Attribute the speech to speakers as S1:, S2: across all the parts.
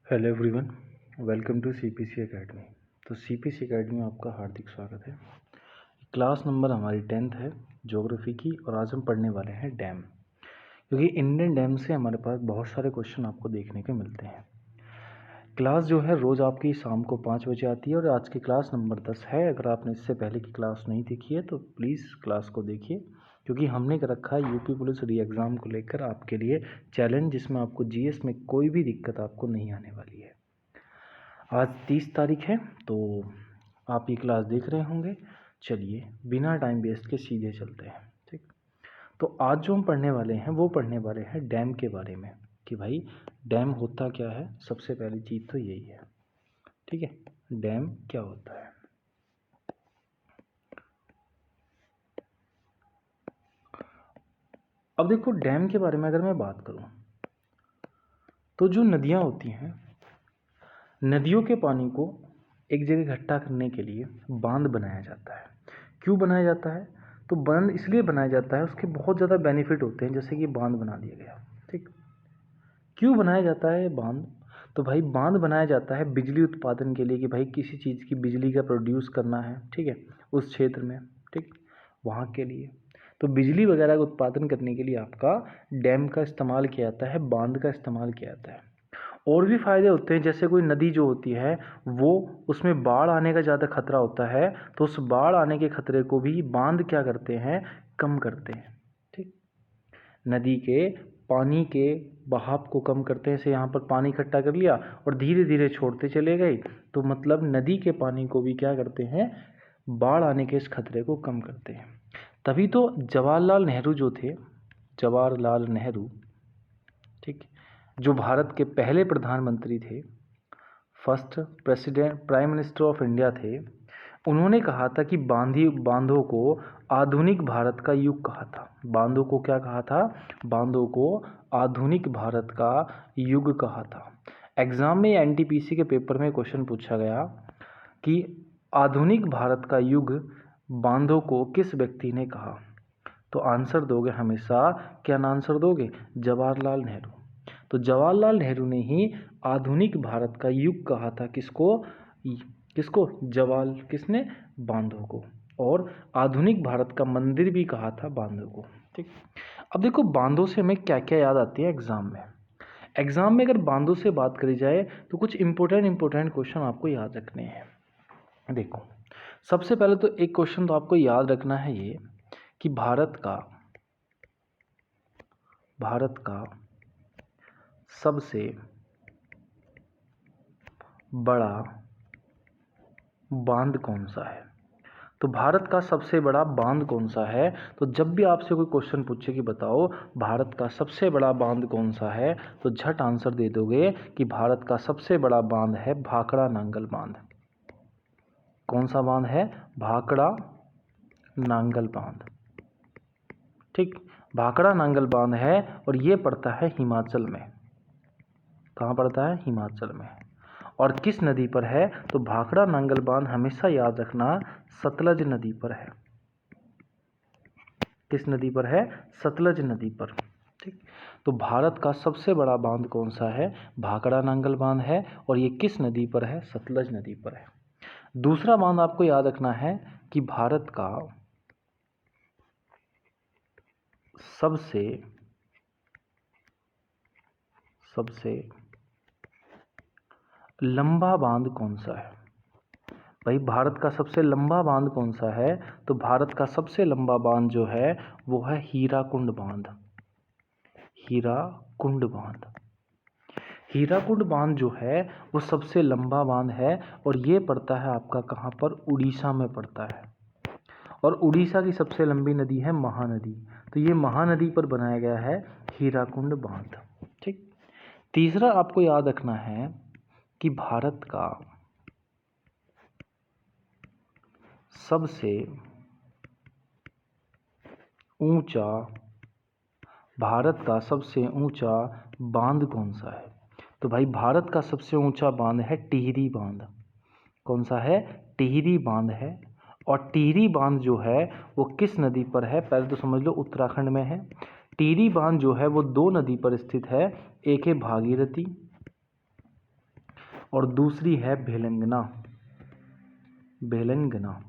S1: Hello everyone, welcome to CPC academy. तो CPC academy में आपका हार्दिक स्वागत है। क्लास नंबर हमारी 10th है ज्योग्राफी की, और आज हम पढ़ने वाले हैं डैम। क्योंकि इंडियन डैम से हमारे पास बहुत सारे क्वेश्चन आपको देखने को मिलते हैं। क्लास जो है रोज़ आपकी शाम को 5 बजे आती है, और आज की क्लास नंबर 10 है। अगर आपने इससे पहले की क्लास नहीं देखी है तो प्लीज़ क्लास को देखिए, क्योंकि हमने कर रखा है यूपी पुलिस री एग्ज़ाम को लेकर आपके लिए चैलेंज, जिसमें आपको जीएस में कोई भी दिक्कत आपको नहीं आने वाली है। आज 30 तारीख है, तो आप ये क्लास देख रहे होंगे। चलिए बिना टाइम वेस्ट के सीधे चलते हैं। ठीक, तो आज जो हम पढ़ने वाले हैं वो पढ़ने वाले हैं डैम के बारे में, कि भाई डैम होता क्या है। सबसे पहली चीज़ तो यही है, ठीक है, डैम क्या होता है। अब देखो, डैम के बारे में अगर मैं बात करूं तो जो नदियां होती हैं, नदियों के पानी को एक जगह इकट्ठा करने के लिए बांध बनाया जाता है। क्यों बनाया जाता है? तो बांध इसलिए बनाया जाता है, उसके बहुत ज़्यादा बेनिफिट होते हैं। जैसे कि बांध बना दिया गया, ठीक। क्यों बनाया जाता है बांध? तो भाई बांध बनाया जाता है बिजली उत्पादन के लिए, कि भाई किसी चीज़ की बिजली का प्रोड्यूस करना है, ठीक है, उस क्षेत्र में, ठीक, वहाँ के लिए। तो बिजली वगैरह का उत्पादन करने के लिए आपका डैम का इस्तेमाल किया जाता है, बांध का इस्तेमाल किया जाता है। और भी फ़ायदे होते हैं। जैसे कोई नदी जो होती है वो, उसमें बाढ़ आने का ज़्यादा खतरा होता है, तो उस बाढ़ आने के खतरे को भी बांध क्या करते हैं, कम करते हैं। ठीक, नदी के पानी के बहाव को कम करते हैं। जैसे यहाँ पर पानी इकट्ठा कर लिया और धीरे धीरे छोड़ते चले गए, तो मतलब नदी के पानी को भी क्या करते हैं, बाढ़ आने के इस खतरे को कम करते हैं। तभी तो जवाहरलाल नेहरू जो थे, जवाहरलाल नेहरू, ठीक, जो भारत के पहले प्रधानमंत्री थे, first president prime minister of India थे, उन्होंने कहा था कि बांधों को आधुनिक भारत का युग कहा था। बांधों को क्या कहा था? बांधों को आधुनिक भारत का युग कहा था। एग्जाम में एनटीपीसी के पेपर में क्वेश्चन पूछा गया कि आधुनिक भारत का युग बांधों को किस व्यक्ति ने कहा? तो आंसर दोगे हमेशा, क्या आंसर दोगे? जवाहरलाल नेहरू। तो जवाहरलाल नेहरू ने ही आधुनिक भारत का युग कहा था। किसको? किसको? किसने? बांधों को। और आधुनिक भारत का मंदिर भी कहा था बांधों को। ठीक, अब देखो बांधों से हमें क्या क्या याद आती है एग्जाम में। एग्जाम में अगर बांधों से बात करी जाए तो कुछ इंपॉर्टेंट क्वेश्चन आपको याद रखने हैं। देखो, सबसे पहले तो एक क्वेश्चन तो आपको याद रखना है ये, कि भारत का सबसे बड़ा बांध कौन सा है? तो भारत का सबसे बड़ा बांध कौन सा है? तो जब भी आपसे कोई क्वेश्चन पूछे कि बताओ भारत का सबसे बड़ा बांध कौन सा है, तो झट आंसर दे दोगे कि भारत का सबसे बड़ा बांध है भाखड़ा नांगल बांध। कौन सा बांध है? भाखड़ा नांगल बांध। ठीक, भाखड़ा नांगल बांध है, और ये पड़ता है हिमाचल में। कहाँ पड़ता है? हिमाचल में। और किस नदी पर है? तो भाखड़ा नांगल बांध हमेशा याद रखना सतलज नदी पर है। किस नदी पर है? सतलज नदी पर। ठीक, तो भारत का सबसे बड़ा बांध कौन सा है? भाखड़ा नांगल बांध है, और ये किस नदी पर है? सतलज नदी पर है। दूसरा बांध आपको याद रखना है कि भारत का सबसे लंबा बांध कौन सा है? भाई भारत का सबसे लंबा बांध कौन सा है? तो भारत का सबसे लंबा बांध जो है वो है हीराकुंड बांध। हीराकुंड बांध। हीराकुंड बांध जो है वो सबसे लंबा बांध है, और ये पड़ता है आपका कहाँ पर? उड़ीसा में पड़ता है। और उड़ीसा की सबसे लंबी नदी है महानदी। तो ये महानदी पर बनाया गया है हीराकुंड बांध। ठीक, तीसरा आपको याद रखना है कि भारत का सबसे ऊंचा बांध कौन सा है? तो भाई भारत का सबसे ऊंचा बांध है टिहरी बांध। कौन सा है? टिहरी बांध है। और टिहरी बांध जो है वो किस नदी पर है? पहले तो समझ लो उत्तराखंड में है। टिहरी बांध जो है वो दो नदी पर स्थित है, एक है भागीरथी, और दूसरी है भेलंगना। भेलंगना।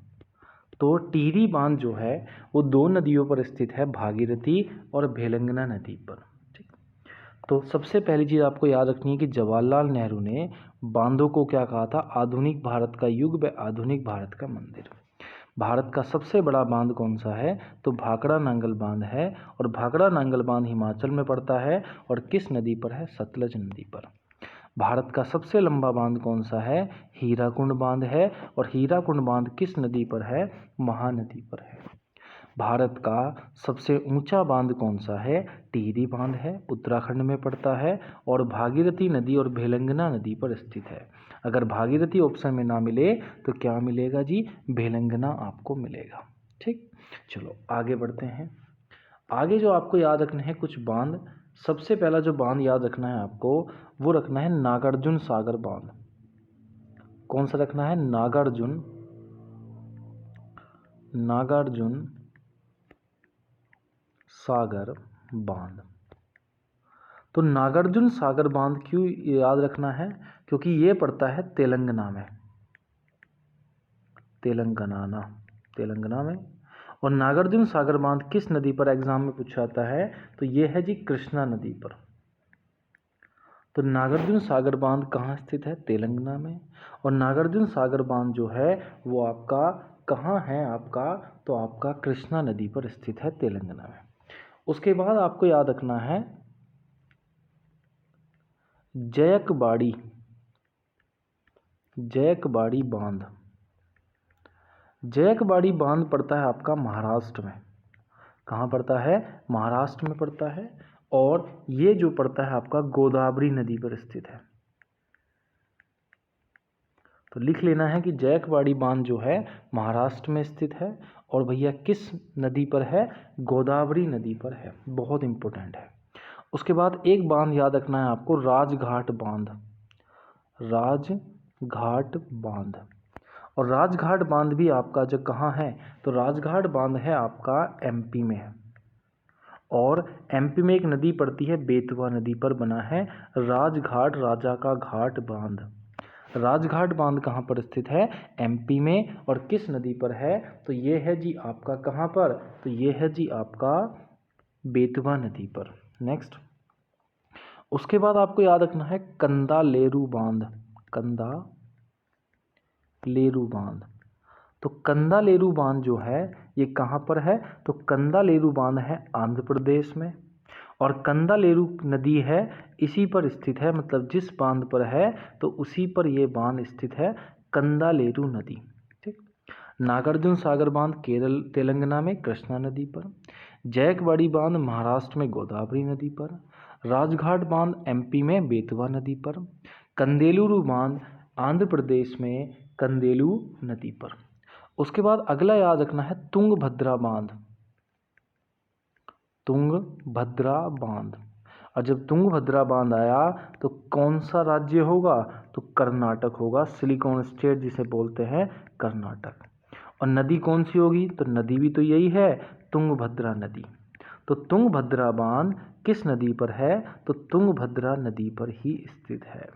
S1: तो टिहरी बांध जो है वो दो नदियों पर स्थित है, भागीरथी और भेलंगना नदी पर। ठीक। तो सबसे पहली चीज़ आपको याद रखनी है कि जवाहरलाल नेहरू ने बांधों को क्या कहा था, आधुनिक भारत का युग व आधुनिक भारत का मंदिर। भारत का सबसे बड़ा बांध कौन सा है, तो भाखड़ा नांगल बांध है। और भाखड़ा नांगल बांध हिमाचल में पड़ता है और किस नदी पर है, सतलज नदी पर। भारत का सबसे लंबा बांध कौन सा है, हीराकुंड बांध है। और हीराकुंड बांध किस नदी पर है, महानदी पर है। भारत का सबसे ऊंचा बांध कौन सा है, टिहरी बांध है, उत्तराखंड में पड़ता है और भागीरथी नदी और भेलंगना नदी पर स्थित है। अगर भागीरथी ऑप्शन में ना मिले तो क्या मिलेगा जी, भेलंगना आपको मिलेगा। ठीक, चलो आगे बढ़ते हैं। आगे जो आपको याद रखना है कुछ बांध, सबसे पहला जो बांध याद रखना है आपको वो रखना है नागार्जुन सागर बांध। कौन सा रखना है, नागार्जुन सागर बांध। तो नागार्जुन सागर बांध क्यों याद रखना है, क्योंकि ये पड़ता है तेलंगाना में, तेलंगाना में। और नागार्जुन सागर बांध किस नदी पर एग्जाम में पूछा जाता है, तो ये है जी कृष्णा नदी पर। तो नागार्जुन सागर बांध कहाँ स्थित है, तेलंगाना में। और नागार्जुन सागर बांध जो है वो आपका कहाँ है, आपका तो आपका कृष्णा नदी पर स्थित है, तेलंगाना में। उसके बाद आपको याद रखना है जयकबाड़ी बांध। जयकबाड़ी बांध पड़ता है आपका महाराष्ट्र में। कहाँ पड़ता है, महाराष्ट्र में पड़ता है। और ये जो पड़ता है आपका गोदावरी नदी पर स्थित है। तो लिख लेना है कि जयकबाड़ी बांध जो है महाराष्ट्र में स्थित है और भैया किस नदी पर है, गोदावरी नदी पर है। बहुत इंपॉर्टेंट है। उसके बाद एक बांध याद रखना है आपको, राजघाट बांध। राजघाट बांध। और राजघाट बांध भी आपका जो कहाँ है, तो राजघाट बांध है आपका एमपी में है। और एमपी में एक नदी पड़ती है, बेतवा नदी पर बना है राजघाट, राजा का घाट बांध। राजघाट बांध कहाँ पर स्थित है, एमपी में। और किस नदी पर है, तो ये है जी आपका कहाँ पर, तो ये है जी आपका बेतवा नदी पर। नेक्स्ट, उसके बाद आपको याद रखना है कंदालेरू बांध। कंदालेरू बांध। तो कंदालेरू बांध जो है ये कहाँ पर है, तो कंदालेरू बांध है आंध्र प्रदेश में। और कंदालेरू नदी है इसी पर स्थित है, मतलब जिस बांध पर है तो उसी पर ये बांध स्थित है, कंदालेरू नदी। ठीक। नागार्जुन सागर बांध केरल तेलंगाना में कृष्णा नदी पर। जयकबाड़ी बांध महाराष्ट्र में गोदावरी नदी पर। राजघाट बांध एमपी में बेतवा नदी पर। कंदेलूरू बांध आंध्र प्रदेश में कंदेलू नदी पर। उसके बाद अगला याद रखना है तुंगभद्रा बांध। तुंगभद्रा बांध। और जब तुंगभद्रा बांध आया तो कौन सा राज्य होगा, तो कर्नाटक होगा, सिलिकॉन स्टेट जिसे बोलते हैं कर्नाटक। और नदी कौन सी होगी, तो नदी भी तो यही है, तुंगभद्रा नदी। तो तुंगभद्रा बांध किस नदी पर है, तो तुंगभद्रा नदी पर ही स्थित है।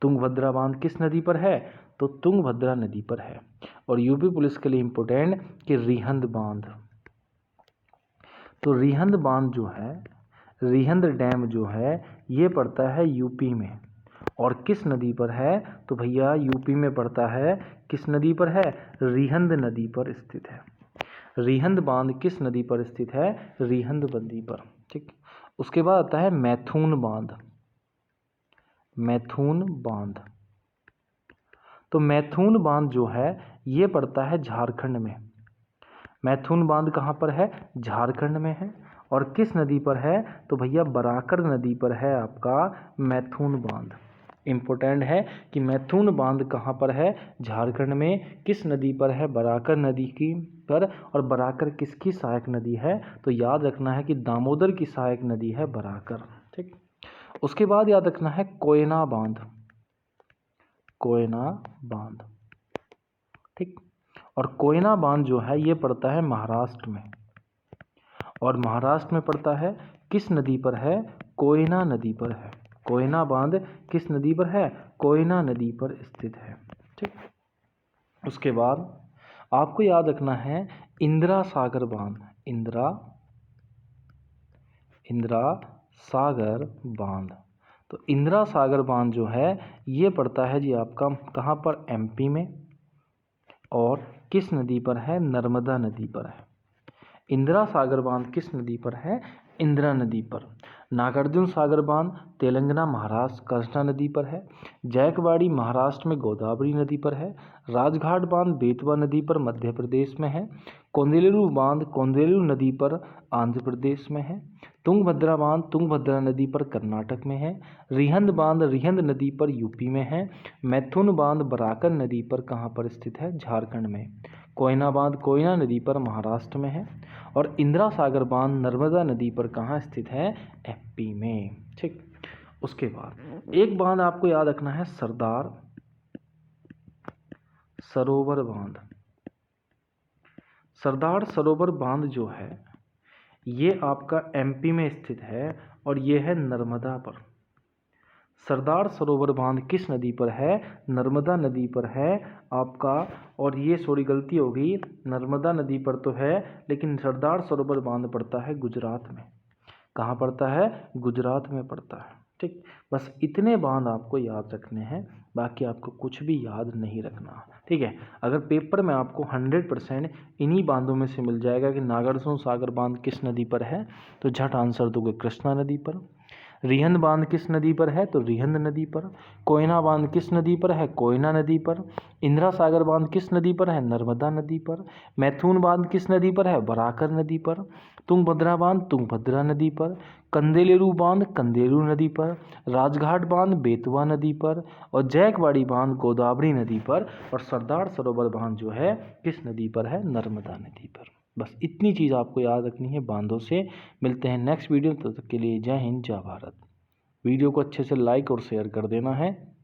S1: तुंगभद्रा बांध किस नदी पर है, तो तुंगभद्रा नदी पर है। और यूपी पुलिस के लिए इंपॉर्टेंट कि रिहंद बांध। तो रिहंद बांध जो है, रिहंद डैम जो है ये पड़ता है यूपी में। और किस नदी पर है, तो भैया यूपी में पड़ता है, किस नदी पर है, रिहंद नदी पर स्थित है। रिहंद बांध किस नदी पर स्थित है, रिहंद नदी पर। ठीक। उसके बाद आता है मैथुन बांध। मैथुन बांध। तो मैथुन बांध जो है ये पड़ता है झारखंड में। मैथुन बांध कहाँ पर है, झारखंड में है। और किस नदी पर है, तो भैया बराकर नदी पर है आपका मैथुन बांध। इम्पोर्टेंट है कि मैथुन बांध कहाँ पर है, झारखंड में। किस नदी पर है, बराकर नदी की पर। और बराकर किसकी सहायक नदी है, तो याद रखना है कि दामोदर की सहायक नदी है बराकर। ठीक। उसके बाद याद रखना है कोयना बांध। कोयना बांध। ठीक। और कोयना बांध जो है ये पड़ता है महाराष्ट्र में। और महाराष्ट्र में पड़ता है किस नदी पर है, कोयना नदी पर है। कोयना बांध किस नदी पर है? कोयना नदी पर स्थित है। ठीक। उसके बाद आपको याद रखना है इंदिरा सागर बांध। इंदिरा सागर बांध। तो इंदिरा सागर बांध जो है ये पड़ता है जी आपका कहाँ पर? एमपी में। और किस नदी पर है? नर्मदा नदी पर है। इंदिरा सागर बांध किस नदी पर है? इंदिरा नदी पर। नागार्जुन सागर बांध तेलंगाना महाराष्ट्र कृष्णा नदी पर है। जायकवाड़ी महाराष्ट्र में गोदावरी नदी पर है। राजघाट बांध बेतवा नदी पर मध्य प्रदेश में है। कोंदेलू बांध कोंदेलू नदी पर आंध्र प्रदेश में है। तुंगभद्रा बांध तुंगभद्रा नदी पर कर्नाटक में है। रिहंद बांध रिहंद नदी पर यूपी में है। मैथुन बांध बराकर नदी पर कहाँ पर स्थित है? झारखंड में। कोयना बांध कोयना नदी पर महाराष्ट्र में है। और इंदिरा सागर बांध नर्मदा नदी पर कहाँ स्थित है? एमपी में। ठीक। उसके बाद एक बांध आपको याद रखना है सरदार सरोवर बांध। सरदार सरोवर बांध जो है ये आपका एमपी में स्थित है और ये है नर्मदा पर। सरदार सरोवर बांध किस नदी पर है? नर्मदा नदी पर है आपका। और ये सॉरी गलती हो गई, नर्मदा नदी पर तो है लेकिन सरदार सरोवर बांध पड़ता है गुजरात में। कहाँ पड़ता है? गुजरात में पड़ता है। ठीक। बस इतने बांध आपको याद रखने हैं, बाकी आपको कुछ भी याद नहीं रखना। ठीक है। अगर पेपर में आपको 100% इन्हीं बांधों में से मिल जाएगा कि नागार्जुन सागर बांध किस नदी पर है, तो झट आंसर दोगे कृष्णा नदी पर। रिहंद बांध किस नदी पर है? तो रिहंद नदी पर। कोयना बांध किस नदी पर है? कोयना नदी पर। इंदिरा सागर बांध किस नदी पर है? नर्मदा नदी पर। मैथुन बांध किस नदी पर है? बराकर नदी पर। तुंगभद्रा बांध तुंगभद्रा नदी पर। कंदेलेरू बांध कंदेलू नदी पर। राजघाट बांध बेतवा नदी पर। और जैकवाड़ी बांध गोदावरी नदी पर। और सरदार सरोवर बांध जो है किस नदी पर है? नर्मदा नदी पर। बस इतनी चीज़ आपको याद रखनी है बांधों से। मिलते हैं नेक्स्ट वीडियो, तब तक के लिए जय हिंद जय भारत। वीडियो को अच्छे से लाइक और शेयर कर देना है।